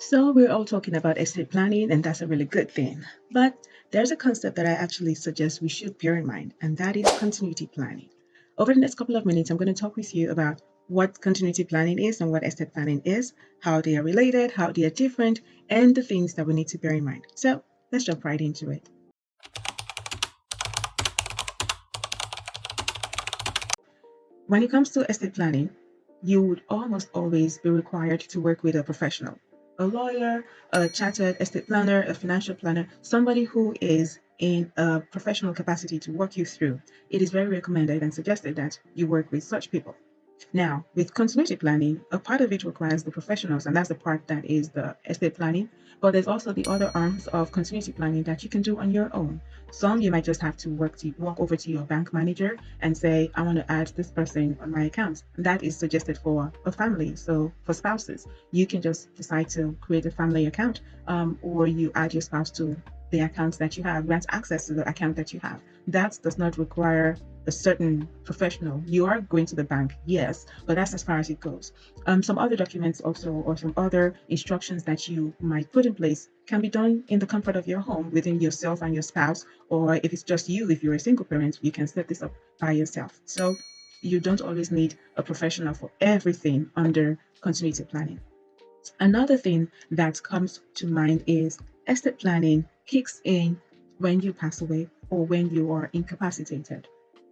So we're all talking about estate planning, and that's a really good thing. But there's a concept that I actually suggest we should bear in mind, and that is continuity planning. Over the next couple of minutes, I'm going to talk with you about what continuity planning is and what estate planning is, how they are related, how they are different, and the things that we need to bear in mind. So let's jump right into it. When it comes to estate planning, you would almost always be required to work with a professional, a lawyer, a chartered estate planner, a financial planner, somebody who is in a professional capacity to work you through. It is very recommended and suggested that you work with such people. Now, with continuity planning, a part of it requires the professionals, and that's the part that is the estate planning. But there's also the other arms of continuity planning that you can do on your own. Some you might just have to walk over to your bank manager and say, I want to add this person on my account. That is suggested for a family. So for spouses, you can just decide to create a family account, or you add your spouse to the accounts that you have, grant access to the account that you have. That does not require a certain professional. You are going to the bank, yes, but that's as far as it goes. Some other documents also, or some other instructions that you might put in place, can be done in the comfort of your home within yourself and your spouse, or if it's just you, if you're a single parent, you can set this up by yourself. So you don't always need a professional for everything under continuity planning. Another thing that comes to mind is estate planning kicks in when you pass away or when you are incapacitated.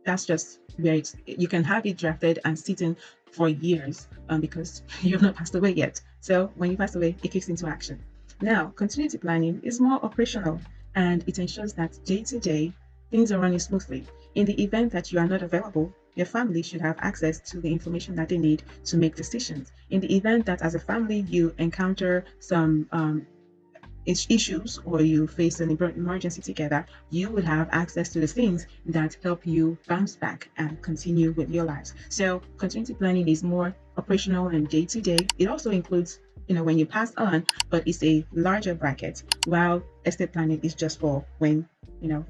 That's just where you can have it drafted and sitting for years, because you've not passed away yet. So when you pass away, it kicks into action. Now, continuity planning is more operational, and it ensures that day to day things are running smoothly. In the event that you are not available, your family should have access to the information that they need to make decisions. In the event that as a family you encounter some issues, or you face an emergency together, you will have access to the things that help you bounce back and continue with your lives. So continuity planning is more operational and day to day. It also includes, when you pass on, but it's a larger bracket, while estate planning is just for when,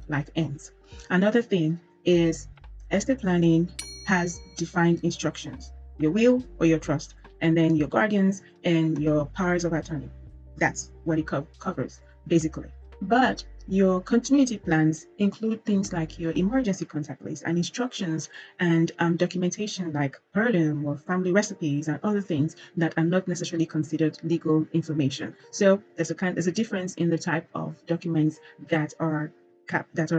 life ends. Another thing is estate planning has defined instructions, your will or your trust, and then your guardians and your powers of attorney. That's what it covers, basically. But your continuity plans include things like your emergency contact list and instructions, and documentation like heirloom or family recipes and other things that are not necessarily considered legal information. So there's a difference in the type of documents that are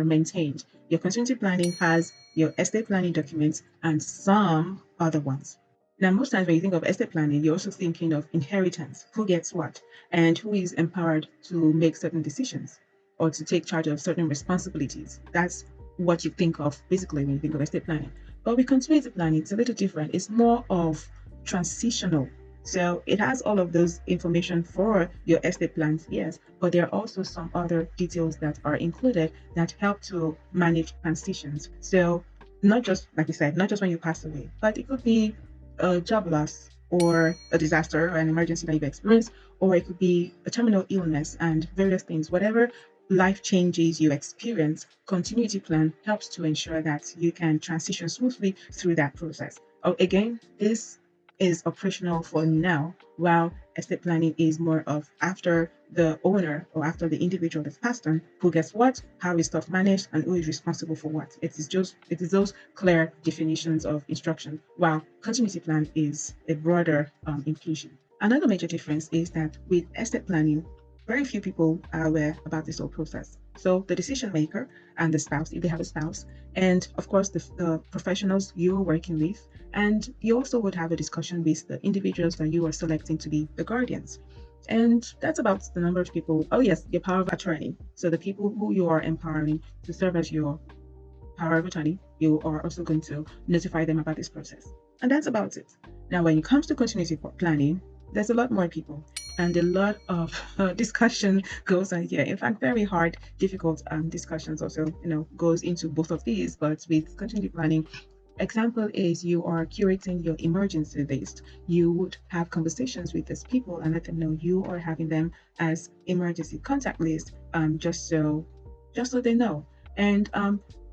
maintained. Your continuity planning has your estate planning documents and some other ones. Now, most times when you think of estate planning, you're also thinking of inheritance, who gets what, and who is empowered to make certain decisions or to take charge of certain responsibilities. That's what you think of basically when you think of estate planning. But with continuity planning, it's a little different. It's more of transitional. So it has all of those information for your estate plans, yes, but there are also some other details that are included that help to manage transitions. So not just, like you said, not just when you pass away, but it could be a job loss or a disaster or an emergency that you've experienced, or it could be a terminal illness and various things. Whatever life changes you experience, continuity plan helps to ensure that you can transition smoothly through that process. Oh, again, this is operational for now, while estate planning is more of after the owner or after the individual has passed on, who gets what, how is stuff managed, and who is responsible for what. It is those clear definitions of instruction, while continuity plan is a broader inclusion. Another major difference is that with estate planning, very few people are aware about this whole process. So the decision maker and the spouse, if they have a spouse, and of course the professionals you're working with, and you also would have a discussion with the individuals that you are selecting to be the guardians. And that's about the number of people. Oh, yes, your power of attorney. So the people who you are empowering to serve as your power of attorney, you are also going to notify them about this process. And that's about it. Now, when it comes to continuity planning, there's a lot more people and a lot of discussion goes on here. In fact, very hard, difficult discussions also, goes into both of these. But with continuity planning, example is you are curating your emergency list. You would have conversations with these people and let them know you are having them as emergency contact list, just so they know. And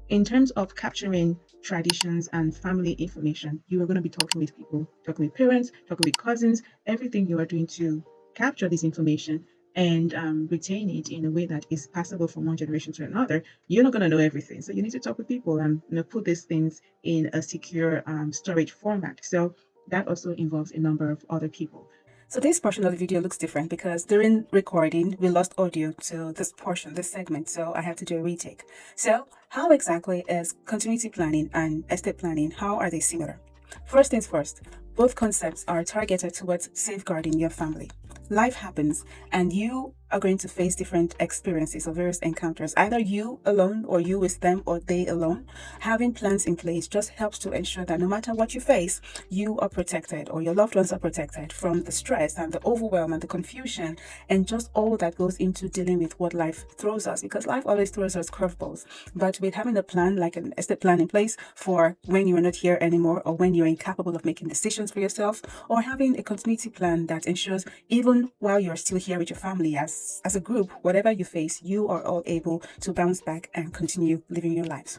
in terms of capturing traditions and family information, you are going to be talking with people, talking with parents, talking with cousins, everything you are doing to capture this information and retain it in a way that is passable from one generation to another, you're not going to know everything. So you need to talk with people and put these things in a secure storage format. So that also involves a number of other people. So this portion of the video looks different because during recording, we lost audio to this portion, this segment, so I have to do a retake. So how exactly is continuity planning and estate planning, how are they similar? First things first, both concepts are targeted towards safeguarding your family. Life happens and you are going to face different experiences or various encounters, either you alone or you with them or they alone. Having plans in place just helps to ensure that no matter what you face, you are protected or your loved ones are protected from the stress and the overwhelm and the confusion and just all that goes into dealing with what life throws us, because life always throws us curveballs. But with having a plan, like an estate plan in place for when you are not here anymore or when you're incapable of making decisions for yourself, or having a continuity plan that ensures even while you're still here with your family as a group, whatever you face, you are all able to bounce back and continue living your lives.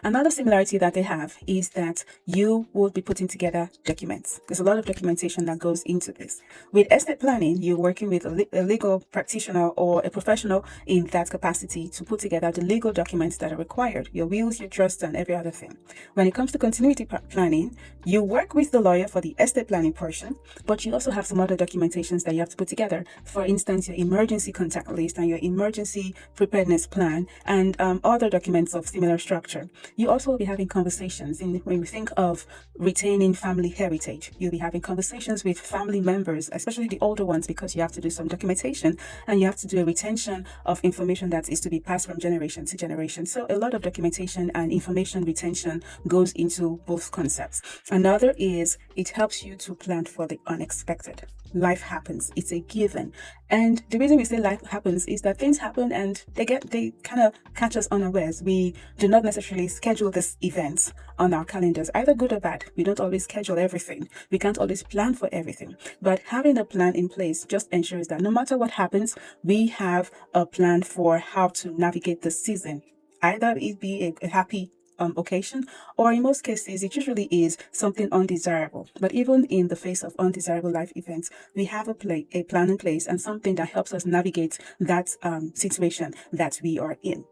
Another similarity that they have is that you will be putting together documents. There's a lot of documentation that goes into this. With estate planning, you're working with a legal practitioner or a professional in that capacity to put together the legal documents that are required, your wills, your trusts, and every other thing. When it comes to continuity planning, you work with the lawyer for the estate planning portion, but you also have some other documentations that you have to put together. For instance, your emergency contact list and your emergency preparedness plan and other documents of similar structure. You also will be having conversations when we think of retaining family heritage. You'll be having conversations with family members, especially the older ones, because you have to do some documentation and you have to do a retention of information that is to be passed from generation to generation. So a lot of documentation and information retention goes into both concepts. Another is it helps you to plan for the unexpected. Life happens. It's a given. And the reason we say life happens is that things happen and they kind of catch us unawares. We do not necessarily schedule these events on our calendars, either good or bad. We don't always schedule everything. We can't always plan for everything. But having a plan in place just ensures that no matter what happens, we have a plan for how to navigate the season. Either it be a happy occasion, or in most cases, it usually is something undesirable. But even in the face of undesirable life events, we have a plan in place and something that helps us navigate that situation that we are in.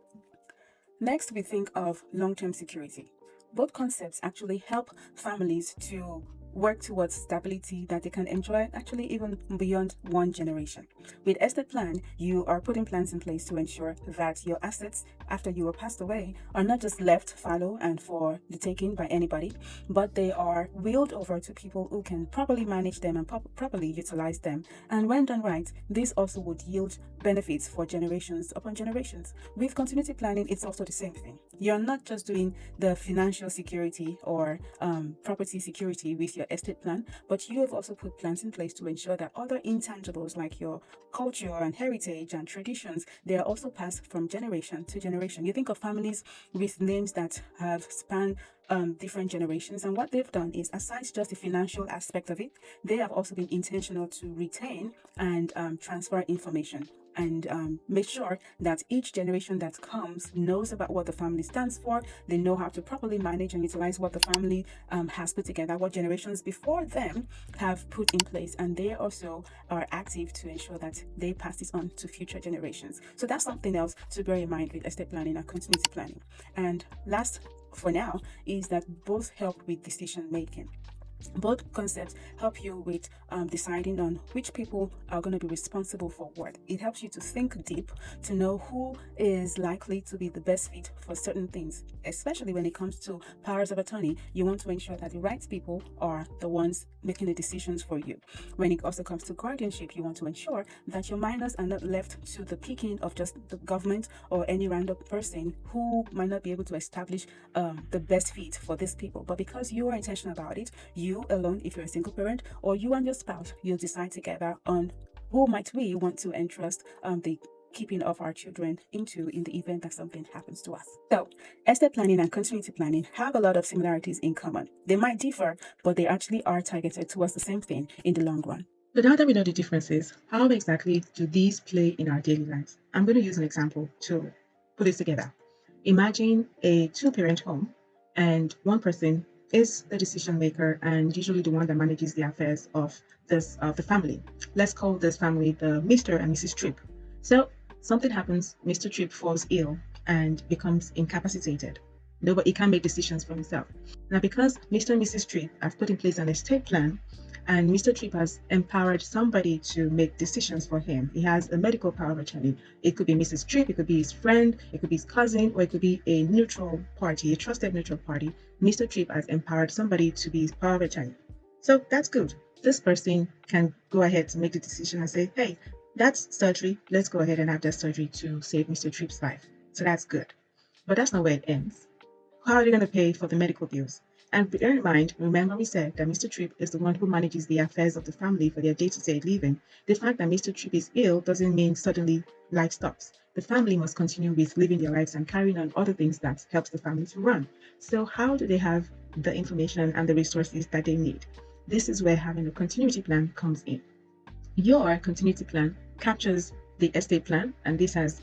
Next, we think of long-term security. Both concepts actually help families to work towards stability that they can enjoy actually even beyond one generation. With estate plan, you are putting plans in place to ensure that your assets after you are passed away are not just left fallow and for the taking by anybody, but they are willed over to people who can properly manage them and properly utilize them. And when done right, this also would yield benefits for generations upon generations. With continuity planning, it's also the same thing. You're not just doing the financial security or property security with your estate plan, but you have also put plans in place to ensure that other intangibles like your culture and heritage and traditions, they are also passed from generation to generation. You think of families with names that have spanned different generations, and what they've done is, aside just the financial aspect of it, they have also been intentional to retain and transfer information and make sure that each generation that comes knows about what the family stands for. They know how to properly manage and utilize what the family has put together, what generations before them have put in place, and they also are active to ensure that they pass this on to future generations. So that's something else to bear in mind with estate planning and continuity planning. And last for now is that both help with decision making. Both concepts help you with deciding on which people are going to be responsible for what. It helps you to think deep, to know who is likely to be the best fit for certain things, especially when it comes to powers of attorney. You want to ensure that the right people are the ones making the decisions for you. When it also comes to guardianship, you want to ensure that your minors are not left to the picking of just the government or any random person who might not be able to establish the best fit for these people. But because you are intentional about it, you alone, if you're a single parent, or you and your spouse, you'll decide together on who might we want to entrust the keeping of our children into in the event that something happens to us. So, estate planning and continuity planning have a lot of similarities in common. They might differ, but they actually are targeted towards the same thing in the long run. So now that we know the differences, how exactly do these play in our daily lives? I'm going to use an example to put this together. Imagine a two-parent home, and one person is the decision maker and usually the one that manages the affairs of the family. Let's call this family the Mr. and Mrs. Tripp. So something happens, Mr. Tripp falls ill and becomes incapacitated. Nobody can make decisions for himself. Now, because Mr. and Mrs. Tripp have put in place an estate plan and Mr. Tripp has empowered somebody to make decisions for him. He has a medical power of attorney. It could be Mrs. Tripp, it could be his friend, it could be his cousin, or it could be a neutral party, a trusted neutral party. Mr. Tripp has empowered somebody to be his power of attorney. So that's good. This person can go ahead to make the decision and say, hey, that's surgery. Let's go ahead and have that surgery to save Mr. Tripp's life. So that's good. But that's not where it ends. How are they going to pay for the medical bills? And bear in mind, remember we said that Mr. Tripp is the one who manages the affairs of the family for their day-to-day living. The fact that Mr. Tripp is ill doesn't mean suddenly life stops. The family must continue with living their lives and carrying on other things that helps the family to run. So how do they have the information and the resources that they need? This is where having a continuity plan comes in. Your continuity plan captures the estate plan, and this has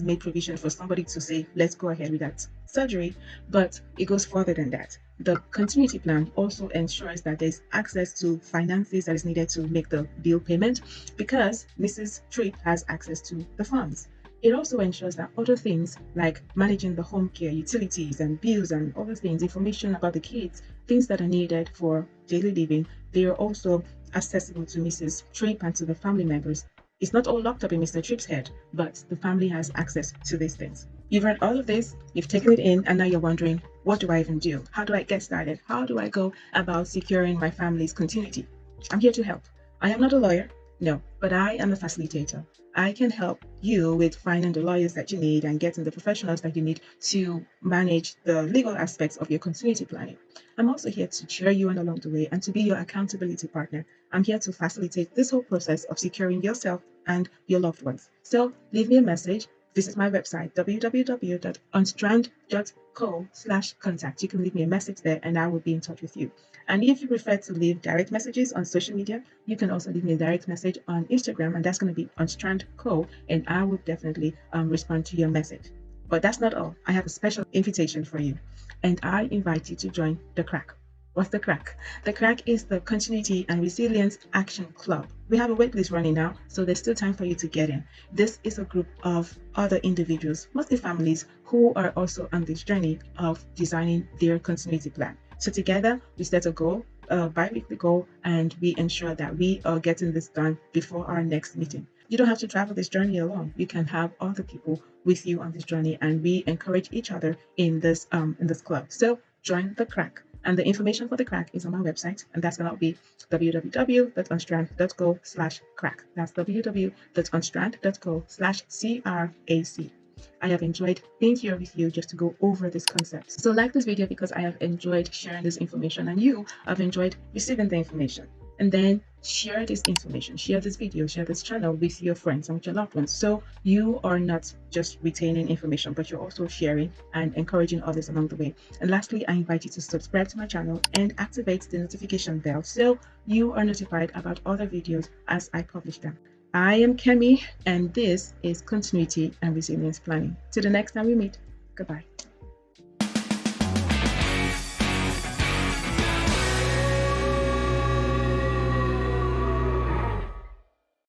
made provision for somebody to say, let's go ahead with that surgery, but it goes further than that. The continuity plan also ensures that there's access to finances that is needed to make the bill payment because Mrs. Tripp has access to the funds. It also ensures that other things like managing the home care, utilities and bills and other things, information about the kids, things that are needed for daily living, they are also accessible to Mrs. Tripp and to the family members. It's not all locked up in Mr. Tripp's head, but the family has access to these things. You've read all of this, you've taken it in, and now you're wondering, what do I even do? How do I get started? How do I go about securing my family's continuity? I'm here to help. I am not a lawyer, no, but I am a facilitator. I can help you with finding the lawyers that you need and getting the professionals that you need to manage the legal aspects of your continuity planning. I'm also here to cheer you on along the way and to be your accountability partner. I'm here to facilitate this whole process of securing yourself and your loved ones. So leave me a message. Visit my website, www.unstrand.co/contact. You can leave me a message there and I will be in touch with you. And if you prefer to leave direct messages on social media, you can also leave me a direct message on Instagram, and that's going to be unstrandco, and I will definitely respond to your message. But that's not all. I have a special invitation for you, and I invite you to join the CRAC. What's the CRAC? The CRAC is the Continuity and Resilience Action Club. We have a waitlist running now, so there's still time for you to get in. This is a group of other individuals, mostly families, who are also on this journey of designing their continuity plan. So together, we set a goal, a bi-weekly goal, and we ensure that we are getting this done before our next meeting. You don't have to travel this journey alone. You can have other people with you on this journey, and we encourage each other in this club. So join the CRAC. And the information for the CRAC is on my website, and that's going to be www.unstrand.co/crack. That's www.unstrand.co/CRAC. I have enjoyed being here with you just to go over this concept. So like this video because I have enjoyed sharing this information and you have enjoyed receiving the information. And then share this information, share this video, share this channel with your friends and with your loved ones. So you are not just retaining information, but you're also sharing and encouraging others along the way. And lastly, I invite you to subscribe to my channel and activate the notification bell so you are notified about other videos as I publish them. I am Kemi, and this is Continuity and Resilience Planning. Till the next time we meet, goodbye.